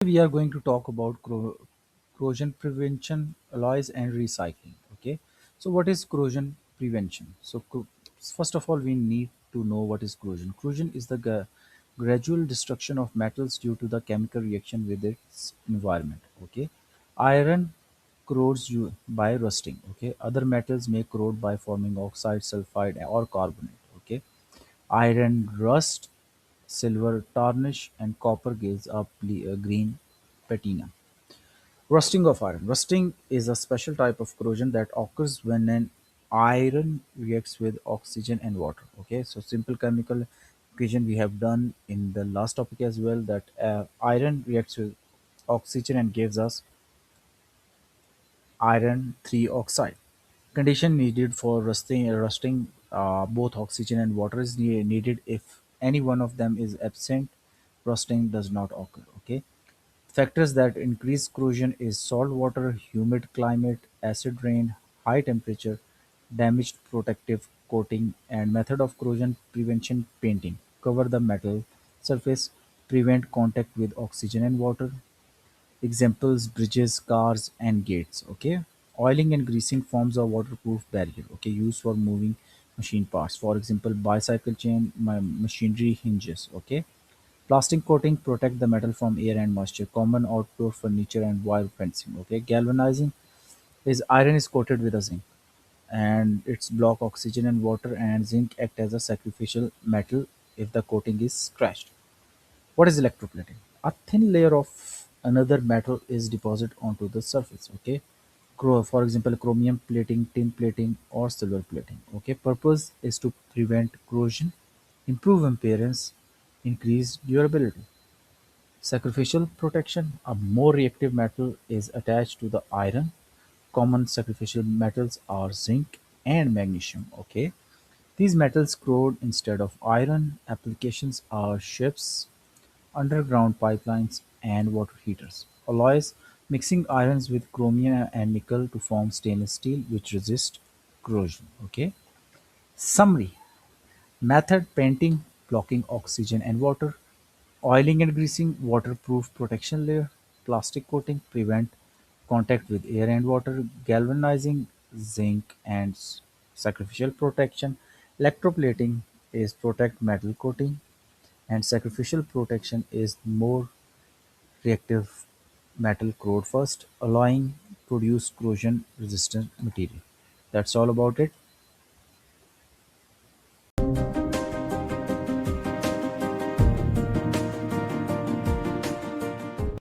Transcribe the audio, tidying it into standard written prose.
We are going to talk about corrosion prevention, alloys, and recycling. Okay, so what is corrosion prevention? First of all, we need to know what is corrosion. Corrosion is the gradual destruction of metals due to the chemical reaction with its environment. Okay, iron corrodes you by rusting. Okay, other metals may corrode by forming oxide, sulfide, or carbonate. Okay, iron rust, silver tarnish, and copper gives a green patina. Rusting of iron. Rusting is a special type of corrosion that occurs when an iron reacts with oxygen and water. Okay, so simple chemical equation we have done in the last topic as well, that iron reacts with oxygen and gives us iron 3 oxide. Condition needed for rusting, both oxygen and water is needed. If any one of them is absent, rusting does not occur. Okay. Factors that increase corrosion is salt water, humid climate, acid rain, high temperature, damaged protective coating, and method of corrosion prevention: painting. Cover the metal surface, prevent contact with oxygen and water. Examples: bridges, cars, and gates. Okay. Oiling and greasing forms a waterproof barrier. Okay. Used for moving machine parts. For example, bicycle chain, machinery hinges. Okay. Plastic coating protect the metal from air and moisture. Common outdoor furniture and wire fencing. Okay. Galvanizing is iron is coated with a zinc, and it's block oxygen and water, and zinc act as a sacrificial metal if the coating is scratched. What is electroplating? A thin layer of another metal is deposited onto the surface. Okay. For example, chromium plating, tin plating, or silver plating. Okay. Purpose is to prevent corrosion, improve appearance, increase durability. Sacrificial protection: a more reactive metal is attached to the iron. Common sacrificial metals are zinc and magnesium. Okay. These metals corrode instead of iron. Applications are ships, underground pipelines, and water heaters. Alloys: mixing irons with chromium and nickel to form stainless steel which resist corrosion. Okay. Summary: method: painting, blocking oxygen and water; oiling and greasing, waterproof protection layer; plastic coating, prevent contact with air and water; galvanizing, zinc and sacrificial protection; electroplating is protect metal coating; and sacrificial protection is more reactive metal corrode first, allowing produce corrosion resistant material. That's all about it.